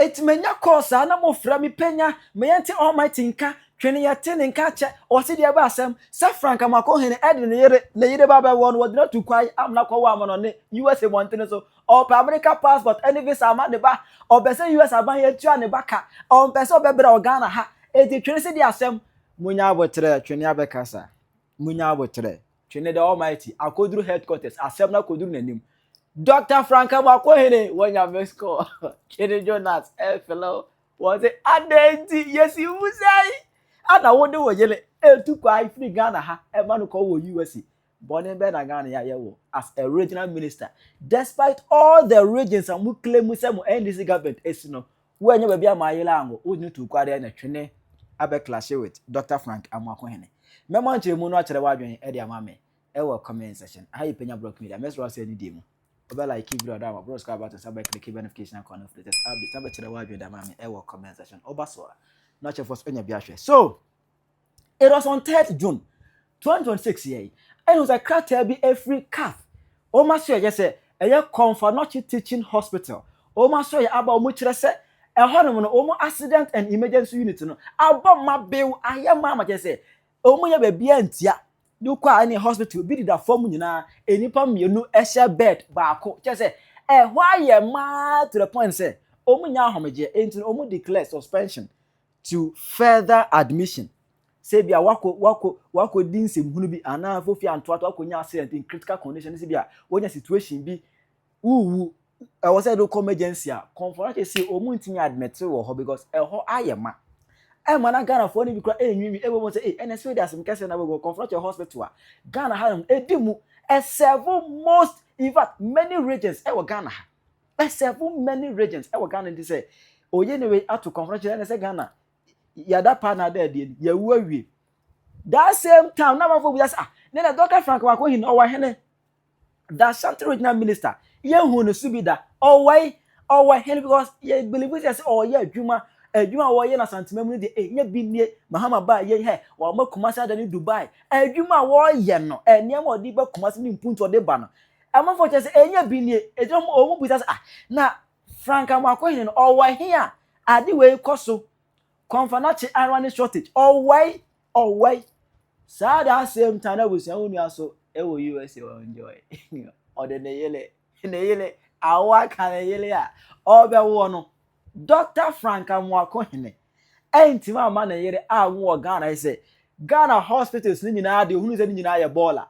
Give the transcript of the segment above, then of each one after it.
etimenya course na mo fra mi penya me yente almighty nka twene yete ne nka che o se de ba asem sa Frank Amakɔhene ede ne yere baba won wo de na tukwai amna kwa wa no ne USA montene so o pa America passport any visa ama ne ba o be se US aban ye tua ne baka o be se o be bra o Ghana ha eti twene se de asem munya abotre twene abekasa munya abotre twene the almighty akoduru headquarters asem na koduru nanim Dr. Frank Amakɔhene wonya Mexico Kenny Jonas fellow was it adenti yes you say ana wode wo yele etukwa free Ghana ha e manu ko wo USA born be na Ghana ya yewo as a regional minister despite all the regions and mu claim say mu NDC government esino wo anya ba bia ma yele ango wo ni tukwa de na twene abe clash with Dr. Frank Amakɔhene memo nche mu no akere wadwen e de amame e wo comment section how you penya block media mesro say ni demo oba like keep brother ma bro subscribe button subscribe click notification icon of latest update sabe kire wadwen de amame e wo comment section oba so not your first enya bia hwe so it was on 3rd June 2026 here and it was a crater be a free calf o ma so ye say eye Comfort Teaching Hospital o ma so ye aba o mu kire say e hono no o mu accident and emergency unit no abom ma bew ayema ma je say o mu ye ba bia ntia du kwa any hospital bi dida form nyina enipa mienu e share bed baako je say e ho aye ma to the point say o mu nya ahomeje enti o mu declare suspension to further admission say bia wako din semhunu bi ana fofi antoato akonya accident in critical condition say bia wonya situation bi wu I was said do emergency a Comfort say o mu ntimi admit wo ho because e ho ayema e mana Ghana for ni bi kra enwimi e bo say NSW das mkese na go Comfort hospital a Ghana ha edimu e serve most in fact many regions e wo Ghana ha e serve many regions e wo Ghana dey say oye ne we ato Comfort na say Ghana yada pa na there ya wu awie that same time na mafo bi say na Dr. Frank Amakɔhene o wa hene that Ashanti regional minister ye hu no subida o wa hene because ye believe say o ye adwuma wo ye na santima mu de nya bi nie mahama ba ye he wa makumasa da ni Dubai adwuma wo ye no enia mo di ba kumasa ni mpunto de ba no amafo che say nya bi nie ejom o mu bi say na Frank Amakɔhene o wa he a ade we koso Comfort iron shortage or why sad that same time I was only also ewo USA enjoy or the yele awa kan yele a obe wo no Dr. Frank Amakɔhene entima ma na yere a wo Ghana say Ghana hospitals ni nyina de hunu se ni nyina ye bola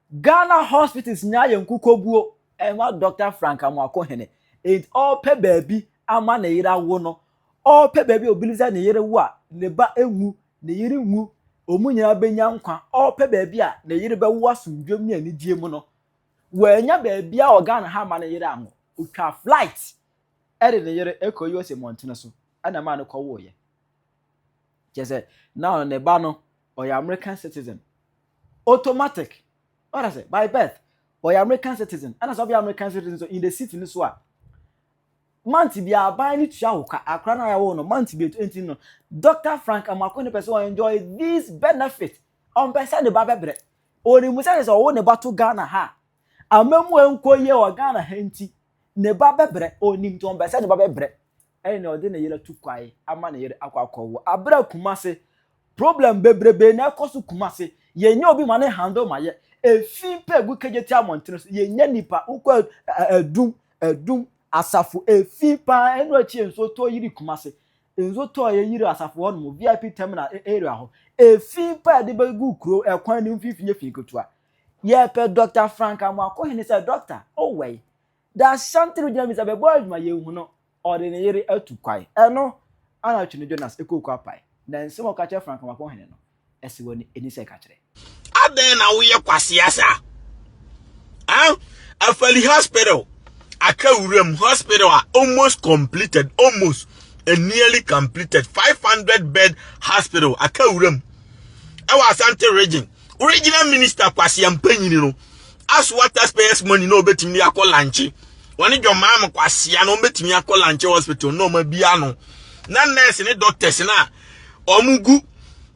Ghana hospitals nya ye nkukobuo enwa Dr. Frank Amakɔhene it all pe baby ama na yere wo no all pe baby obiliza ne yere wo a ne ba enwu ne yere nwu omunya benya nkwa all pe baby a ne yere ba wo asundwem ne anidie mu no wanya baby a Ghana ha ma ne yere anwo otwa flight ede ne yere eko USA montene so ana ma ne ko wo ye jese now ne ba no or American citizen automatic what I say by birth or American citizen ana so be American citizen so in the city ni so a month bi aban ni tua wo ka akra na ya wo no month bi 20 no Dr. Frank Amakɔhene person enjoy this benefit on person de ba bebre oni musa se wo ne ba to Ghana ha amamu enkoye o Ghana ha nti ne ba bebre oni to on person de ba bebre ene o de ne yele tu kwai ama ne yele akwakowo abra kumase problem bebrebe na ekosu kumase yenye obi ma ne handle ma ye efi pegu kejeti amontene yenye nipa ukwa edum asafu efi pa enu achi enso to yiri kumase enzo to ye yiri asafu ho no VIP terminal area ho efi pa de begu kro ekwan ni mfifinye finkotua ye pe Dr. Frank Amakɔhene say doctor oh way that Ashanti regional minister be boy ma ye hu no ordinary yiri atukwai eno ana twene Jonas ekokwa pai na nsemo ka che Frank Amakɔhene no esi woni eni se ka kire aden na wo ye kwasiasa Afali hospital Akawuram hospital are almost completed, almost and nearly completed. 500 bed hospital. Akawuram. Our Asante region. Regional minister Kwasi Ampenyi no. As what taxpayers money no betimi akọ lanchi. Wani jo mama Kwasi no betimi akọ lanchi hospital no ma bia no. Na nurse ne doctors na omugu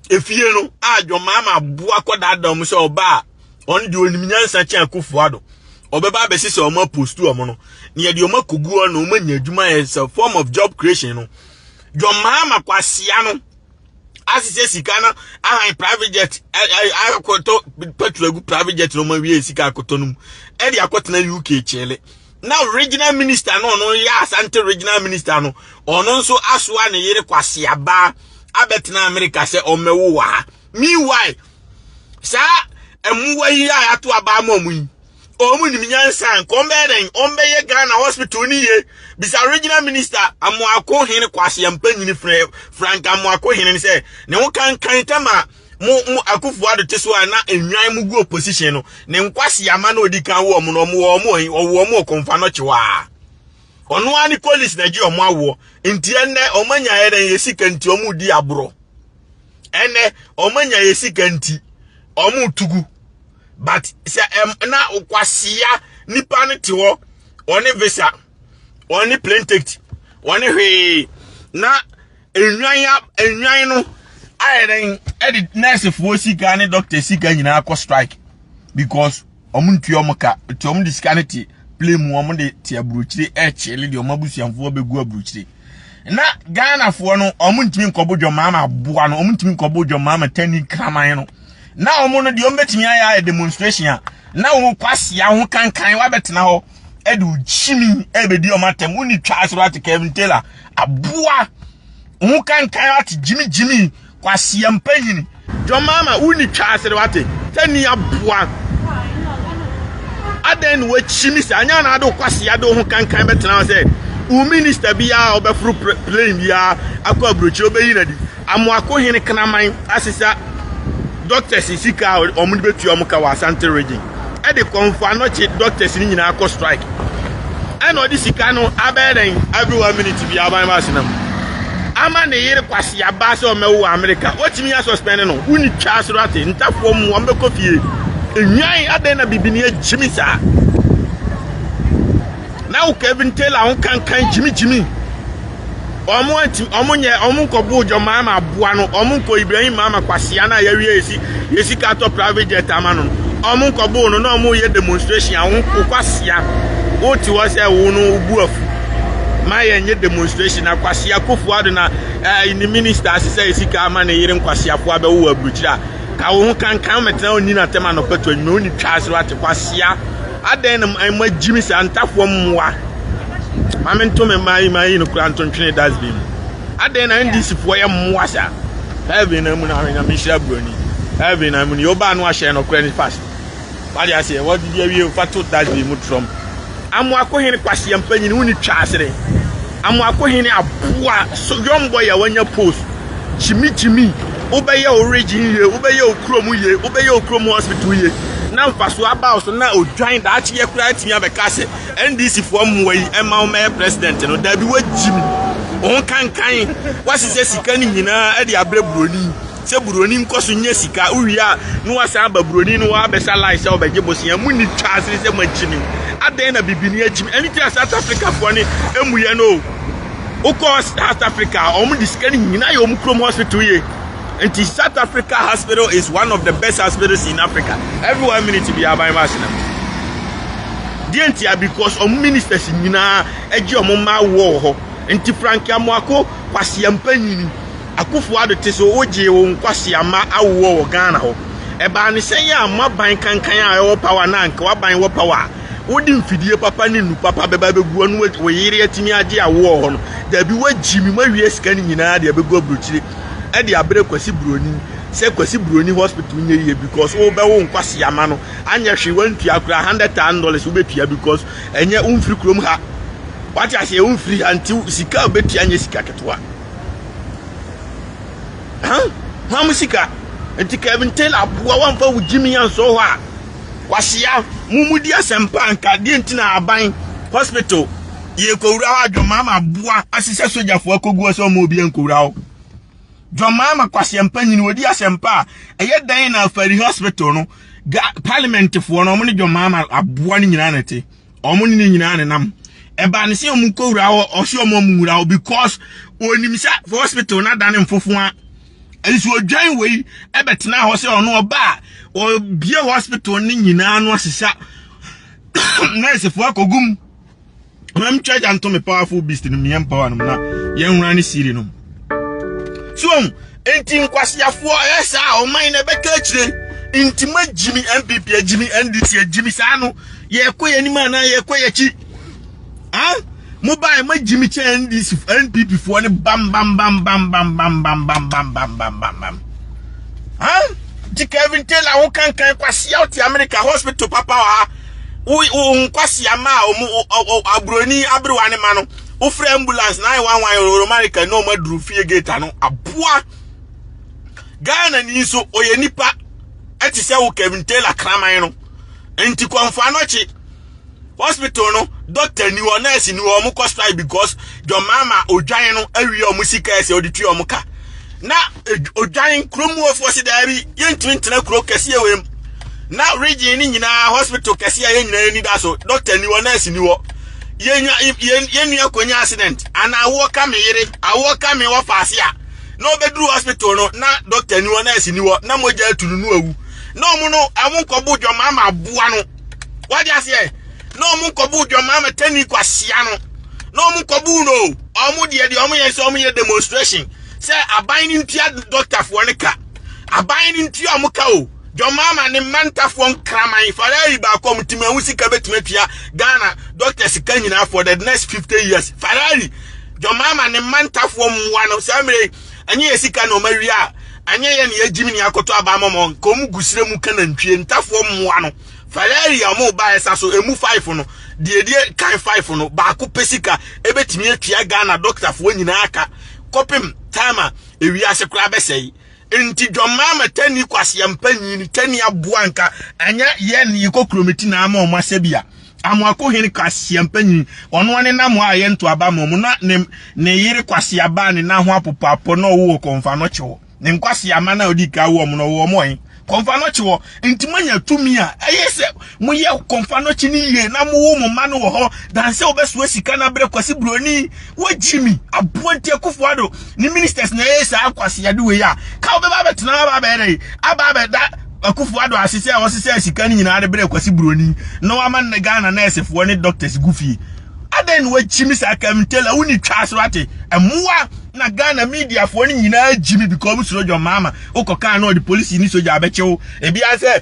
efie no a jo mama bu akọ dadam so oba on di onimnyansa chan Akufo-Addo. Obeba besi se omo postu omo no near the Omakugu no many Juma is a form of job creation. No, John Mahama Kwasiano, as he says, Sikana, I private jet, I petrol private jet, no more Sika Cotonum, Eddie Akotana UK Chile. Now, regional minister, no, yes, anti-regional minister, no, or no, so as one a year Kwasiaba, I bet in America say, oh, mewa. Meanwhile, sir, and Muay to Abamo. Omu ni minyansan kombeden ombeye Ghana hospital ni ye bisa regional minister amoako hene kwase yampanyini Frank amoako hene se ne wo kan tama mu Akufo-Addo teso na enwan mu gu opposition no ne nkwase yama na odi kan wo mu no wo konfa no chewa ono ani police na ji omo awo nti enne omanya eren yesika nti omu di abro enne omanya yesika nti omu tugu. But na ukwasia nipa ne tiwo oni visa oni plane ticket oni hwe na enwan no ayeren edit nurse fo sika ne doctor sika nyina akọ strike because omuntu yomuka ti omu discanity play mu omu de ti abruchire chele de omabusiamfo begu abruchire na Ghana fo no omu ntimi nkobodwo mama boa no omu ntimi nkobodwo mama tani kraman no na omo no de ombetimi aya demonstration na wo kwase ya ho kankan wa betena ho edu chimi ebedi o matem uni twas rat Kevin Taylor aboa ho kankan rat jimi kwase ya mpanyini jo mama uni twas rat tani aboa aden wo chimi sa anya na ado kwase ya do ho kankan betena ho say u minister bia obefru plane bia akọ abrochi obeyi na di amoako hene kanaman asisa doctors sika omu betu omuka wa Asante region e de konfa no chi doctors ni nyina akọ strike and odi sika no aberen every 1 minute bi aban ma sinam ama ne yire kwase ya ba se o mewo America otimi ya suspend no uni twa sorate ntafo mu ombe kofie enwan ade na bibini agimisa na o Kevin Taylor on kan jimi omu nkobu jo mama aboa no omu nko Ibrahim mama kwase na ya wie yesi ka to private jet amano omu nkobu no na omu ye demonstration ahun kwase ya oti wo se wo no ubuafu ma ye nye demonstration akwase ya Akufo-Addo na ni minister asise yesi ka ama na yire kwase afo abewo abruchira ka wo kan metena oni na tema no peto nyime oni twasro ate kwase ya aden na ma jimi sa ntafo mwa mamento me mai no kranton twene dasbin aden na ndisi fo ye mwasa heaven na mu na mishra broni heaven na mu ni oba no ahye no kran fast wali ase what did you fatu dasbin mu trom amu akohene kwase yampanyini uni twasere amu akohene aboa so yombo ya wanya post chimi obeye origin ye obeye okromu ye obeye okromu hospital ye na mfaso aba so na odwan da achi ye kura atimi abekase NDC fo mwai ema o me president no da bi wajimi on kankan wasise sika ni nyina e de abre buroni se buroni nkoso nya sika uwia no wasa aba buroni no wa besa life se obeje bosia muni twasere se majimi aden na bibini ajimi anything South Africa fo ni emuye no uko South Africa omu diskani nyina yo mukrom hospital ye. And South Africa hospital is one of the best hospitals in Africa. Every 1 minute to be a machine. Dientia because ministers in Nina, Eji Omoma war, and Frank Amoako, Kwasi Yampanyini, Akufo-Addo teso oje o Kwasi Ama awo Ghana ho. Eba ni senya ma ban kankan a wo power na nka wa ban wo power. Wodi mfidie papa ni nu papa beba begu anu wo yire atimi age awo ho no. Da bi wajimi ma wie sika ni nyina de begu abrochire. E de abre Kwasi Broni se Kwasi Broni hospital nye because o be wo Kwasi Ama no anya hwe wantu akura $100,000 wo betua because enye umfiri krom ha what I say umfiri anti sika betua anya sika ketwa ha musika enti Kevin Taylor aboa wamfa wo Jimmy anso ho a Kwasi ya mumudi asempa anka de enti na aban hospital ye kowura wa dwoma ma aboa asise sojafo akogu so mo obi enkowura ho Jomama Kwasi Yampanyini wodi asempa eye dan na Afari hospital no parliament fo no mo ne Jomama aboa ni nyina nete omo ni nyina ne nam eba ne se omu kowura o se omo mura o because onimisa hospital na dan mfofo a enso odwan wei ebetena ho se ono oba o bie hospital ni nyina no asesa nurse fo akogum I'm charge and to me powerful beast in me empower na yen run siri no so entin kwase afo esa o man na be ka kire intima Jimmy MPP Jimmy NDC Jimmy sa no ye ko ye ni man ye ko ye chi mobile ma Jimmy NDC NPP fo ne bam bam bam bam bam bam bam bam bam bam bam bam bam ti Kevin Taylor won kan kwase out America hospital papa wa kwasi ama abroni abrewane ma no wo frɛ ambulance 911 America no madru fie gate ano aboa Ghana ni so oye nipa ati sɛ wo Kevin Taylor kraman no enti konfa no chi hospital no doctor ni wo nurse ni wo mo strike because your mama odwan no awie o musika ese oditwe o muka na odwan kromu ofo se da bi yentimi ntena kro kase ewem now region ni nyina hospital kase ya nyina ni da so doctor ni wo nurse ni wo yenu akonya accident ana awo ka me yire awo ka me wo faase a no bedru hospital no na doctor ni wo nurse ni wo na moja atunu nu awu no mu no awon kobu jo mama aboa no wadi ase no mu kobu jo mama tani kwasia no mu kobu no omu de omu ye so omu ye demonstration say aban ni ntia doctor fo ne ka aban ni ntia omu ka o jo mama ni manta fo nkraman farari ba ko mtima wusika betumatua Ghana doctors kan nyina for the next 50 years farari jo mama ni manta fo mwa no samre anye yesika no mawia anye ye ne Jimmy ni akoto abamamo ko mu gusire mu kana ntwie ntafo mwa no farari amu ba esa so emu 5 no die kan 5 no ba ko pesika ebetimi atua Ghana doctor fo nyina aka kopim tama ewi ase kura besei enti dwomama tani kwase mpanyi ni tani aboanka anya ye ne kokrometi na ama omasebia amo akohini kwase mpanyi ono ane na mo aye nto abamo mo na ne yire kwase aba ne na ho apopapo no wo konfa no chewo ne nkwase ama na odika wo mo no wo mo yin konfa no chewo enti manya tumi a ayese mo ye konfa no chi ni ye na mo wo mo ma no wo ho dan se obeso asika na bre kwase broni wo Jimmy aboanti akufuado ni ministers na yesa akwase yade we ya ka obeba betena aba bere aba beda akufuado asise a wosise asika ni nyina de bre kwase broni no aman na Ghana nurse fo ne doctors gufi aden wo Jimmy sa Kevin Taylor woni twaso ate emwa na Ghana media fo ni nyina Jimmy because so your mama ukoka na the police ni soja abechewo ebi ase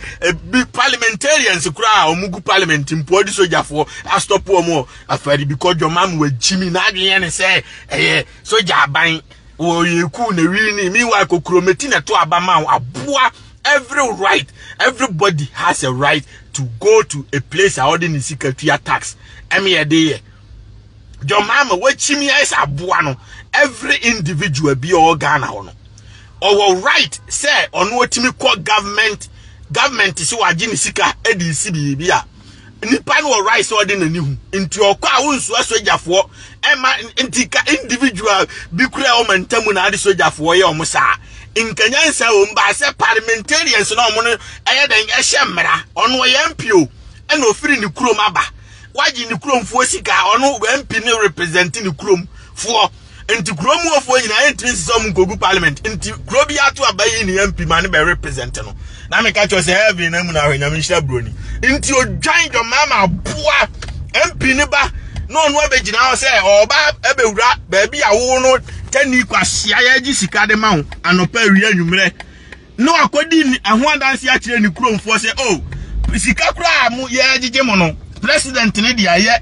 parliamentarians kura omugu parliament mpodi soja fo a stop omo afari because your mama we Jimmy na adwen ne say soja aban wo yeku na wi ni mi wa kokrometi na to abama aboa everybody has a right to go to a place according to security tax emi your mama we Jimmy is aboa no every individual be all Ghana hono or right say on what me call government is wa gini sika edisi bibia nipa no right so de nani hu nti okwa wonso asojafo ema ntika individual bi kura o mantamu na ade sojafo ye o musa nkanyansa o mba se parliamentarians na o mo no eye den ehye mmara ono ye MPO ena ofiri ni kurom aba waji ni kurom fo sika ono MP ni representing ni kurom fo enti kurom ofo nyina entrin som nkogu parliament enti kurobi ato abayi ni MP man be represent no na me ka cho se heaven na mu na hwanya mishra broni enti odwan jo mama boa MP ni ba no no abegina ho se oba ebewura ba bi awo no tani kwahia ya gi sika de ma ho anopa wi anwumre no akodi aho adanse a kire ni kuromfo se sika kura mu ye gige mo no president ni dia ye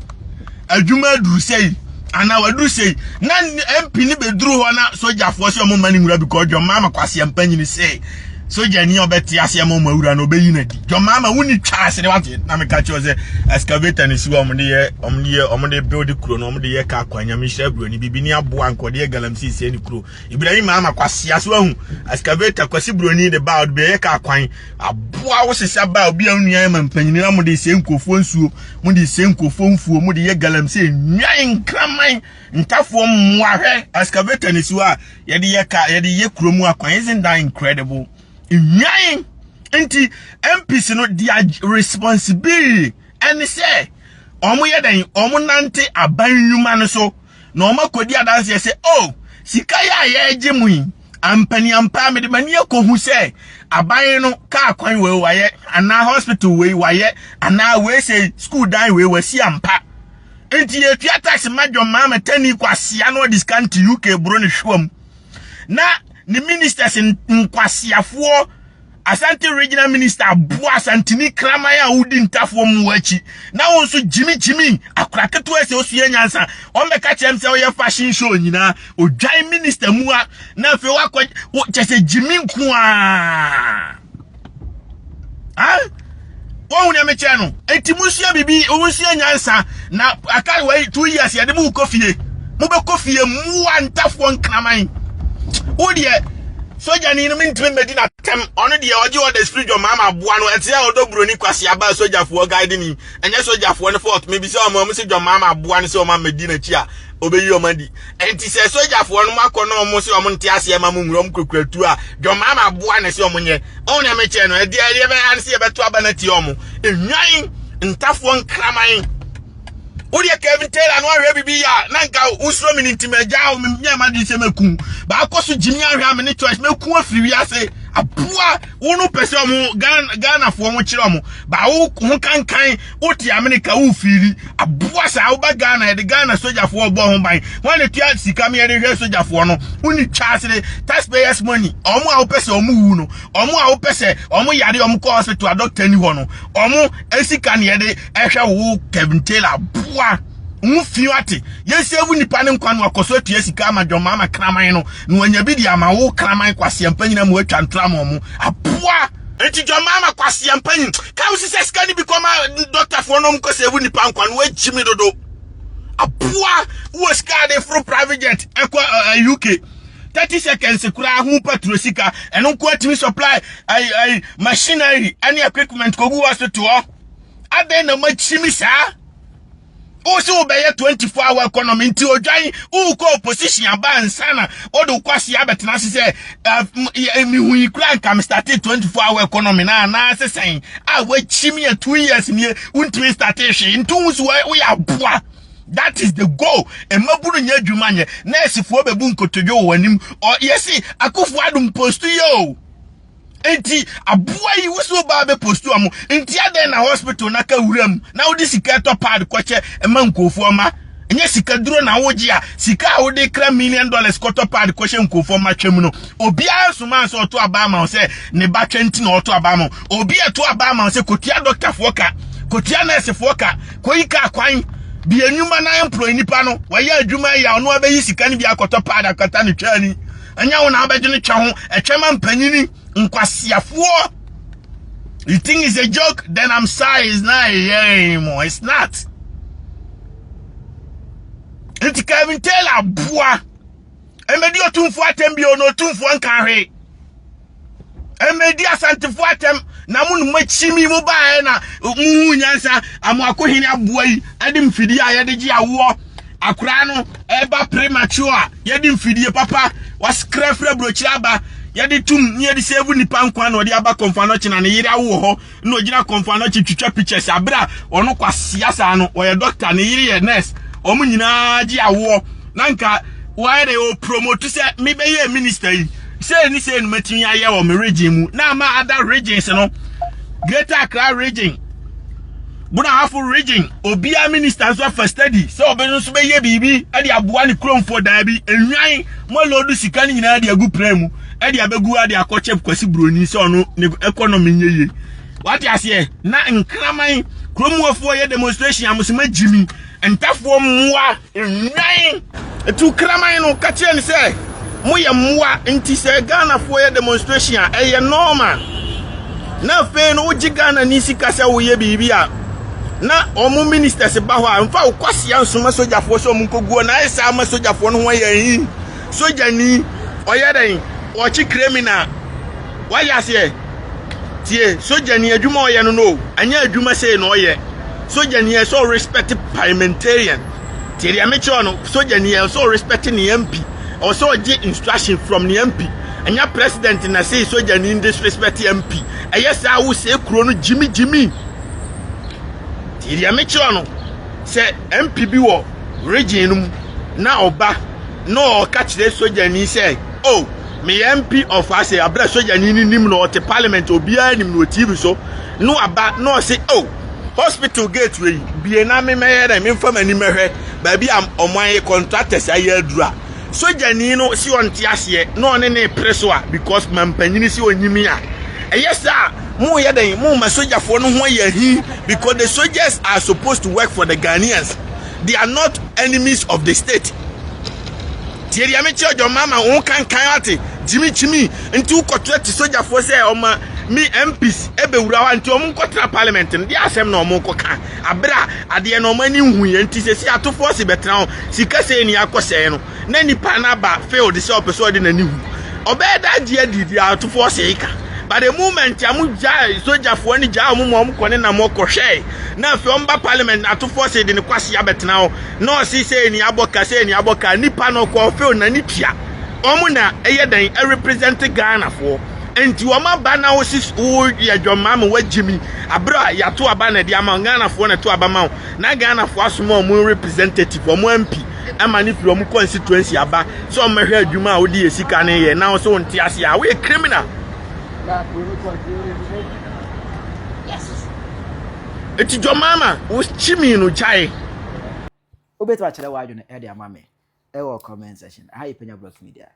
adwuma duru sei ana waduru sei na MP ni beduru ho na soja fo se o mani nwura because your mama kwase ampanyi ni sei soja ni obeti ase am mawura na obeyi na di your mama woni twa ase de wate na me ka cho se excavator ni si omde build kuro no omde ye ka kwanya me hira bro ni bibi ni aboa nkode galamsi se ni kuro ibrahim mama kwase ase wahu excavator kwase bro ni de ba be ye ka kwan aboa wo sesa ba obi anu ya ma mpanyini na mode se nkofo nsuo mode se nkofo mfuo mode ye galamsi nyan kraman ntafo mwahe excavator ni si wa ye de ye kuro mu akwan isn't that incredible nyan enti MPs no dia responsibility and say omo yeden omo nante abanyuma no so na omo kodi adanse say sika ya ye mu ampani ampa me de mani ekohu say aban no ka kwan we waye ana hospital we waye ana we say school dan we wasi ampa enti ye tua tax madwo mama tani kwasia no discount UK bro ne hwam na ni ministers nkwasiafo Asante regional minister Abua Asantini Kramaya udi ntafo muwachi na wonso Jimmy akraketo ese osue nyansa ombeka chem se oye fashion show nyina odwan minister muwa na fe wakọ chese Jimmy nkoa won nya meche no enti musia bibi wonsia nyansa na aka wai 2 years ya de mu kofie mu be kofie muwa ntafo nkraman odie soja ni mintim medina tem ono de oje o the spirit of mama boa no ete ya odobro ni kwase aba soja fo guide ni enye soja fo ne fort maybe say o se jo mama boa ni say o ma medina chi a obeyi o mandi enti se soja fo no makono o mo se o mo nte ase ma mo nwurom kokwatu a jo mama boa ne se o mo nye on na meche no e de be an se e beto aba na ti o mo enwan ntafo nkraman Odi Kevin Taylor no ahwe bibi ya nanka usro mi ntimaja o me ma di se meku ba akoso Jimmy ahwe me ne choice meku afiri ase abua wonu pese o mo Ghana fo mo kire o mo ba wo ho kankan oti America wo firi abua sa wo ba Ghana de Ghana soldier fo obo ho ban when the tia sika me de hwe soldier fo no uni charge the taxpayers money o mo a wo pese o mo wu no o mo a wo pese o mo yare o mo ko hospital doctor ni ho no o mo esika ne de ehwe wo Kevin Taylor Mufiwati yesi ewu nipa ne nkwa no akoso atua sika amadwo mama kraman no no anya bi di ama wo kraman kwase ampanyina mu atwa ntramo mu apoa enti dwo mama kwase ampanyin ka wo sise sika ni bi koma doctor for no mko se ewu nipa nkwa no achimi dodo apoa wo sika de from private jet ekwa UK 30 seconds kura hu petrol sika eno ko atimi supply machinery any equipment ko gu hospital aden na machimi sa also obey 24-hour economy nti odwan uko opposition abansana odo kwase abetena se mi hu kran kam start 24-hour economy na sesen we chimi 2 years ni untimi start hwe ntu so we aboa. That is the goal. Emaburu nya adwuma nye na esifo bebu nkotodwo wanim o yesi akufo adum post yo enti aboa yi wuso ba be postu amu enti aden na hospital na ka wuram na wodi sika to pad kwache ema nkofu oma enye sika duro na woji a sika wodi $1 million koto pad kwache nkofu oma twem no obi asuma so to abama se ne ba 20 na oto abama obi eto abama se kotia doctor foka kotia nurse foka koyika kwan bi enuma na employee nipa no waya adwuma ya ono abeyi sika ni bi akoto pad akata ne twani anya wo na abegye twa ho etwema mpanyini nkwasiafo. You think it's a joke? Then I'm sorry, it's not here anymore. It's not. It's Kevin Taylor boa. Emedi otumfo atem bi ono otumfo nkanhwe. Emedi asantifo atem na munu machimi mu bae na mu nyansa amu akohini aboa yi ade mfidi a yede gi awo akura no eba premature yede mfidi papa waskrefre brochiraba yede tum yede save nipa nkwa na odi aba konfano chi na ne yire awo ho na ogina konfano chi twitwa pictures abra ono kwasia sa no oye doctor ne yire ye nurse omu nyina gi awo nanka why they will promote say me be ye minister yi say ni say no matimi aye wo me region mu na ma other regions no Greater Accra region Buna hafu region obia minister so for study so obenso so be ye bibi e de aboa ne kromfo da bi enwan mo lodu sika ni nyina de agu premu e de abegu ade akoche kwasi broni so no economy nyeye what you say na nkraman kromwofo ye demonstration amusema jimi entafo mwa enwan etu kraman no kache ni say mo ye mwa enti say Ghana fo ye demonstration e normal na fe no ujigana ni sika say wo ye bibi a na omu ministers ba ho a mfa ukwase ansoma sojafo so munkoguo na esa ama sojafo no ho yan soja ni oyeden ochi criminal waya se tie soja ni adwuma oye no anya adwuma sei no oye soja ni so respect parliamentarian tie dia mecho no soja ni so respect ni MP or so get instruction from the MP anya president na say soja ni disrespect MP ayesa wo se kuro no jimi Iria mechono se MPB wo region na oba no catch the soja ni say oh me MP of us abra soja ni nim no te parliament obi anim no TV so no aba no say oh hospital gateway bie na me meyere me mfa mani mehwe ba bi am oman contractors ayadura sojani no si onte ase no ne ne preso a because mampanyini si onyimi a yes sir mu yeden mu ma sojafo no ho yahi because the soldiers are supposed to work for the Ghanaians. They are not enemies of the state. Tieri amechi ojo mama won kan ate Jimmy nti ukotra ti sojafo say oma me MPs ebewura wa nti omun kotra parliament ndi asem na omun koka abra ade na omani huye nti sesi atofo se betra ho sika se ni akose no na nipa na ba failed se opeso de na ni hu obeda die didi atofo se ika. But the moment amu jai sojafo ni jai omun kone na mo kohwe na fe omba parliament atofo se de ne kwase abetna ho no si se ni aboka nipa no ko fail na ni tua omuna eyeden e represent Ghana for enti woma ba na wo sis wo yadwoma ma wagimi abra yato aba na dia ma Ghana fo na to aba ma na Ghana fo asoma mu representative omo MP ama ni from constituency aba so omehwe adwuma a wo di esika na ye na wo so nti ase a we criminal. Eti jomama wo chimi no chai obeto a chere wa adwene e de amame e wo comment section ha ipenya block media.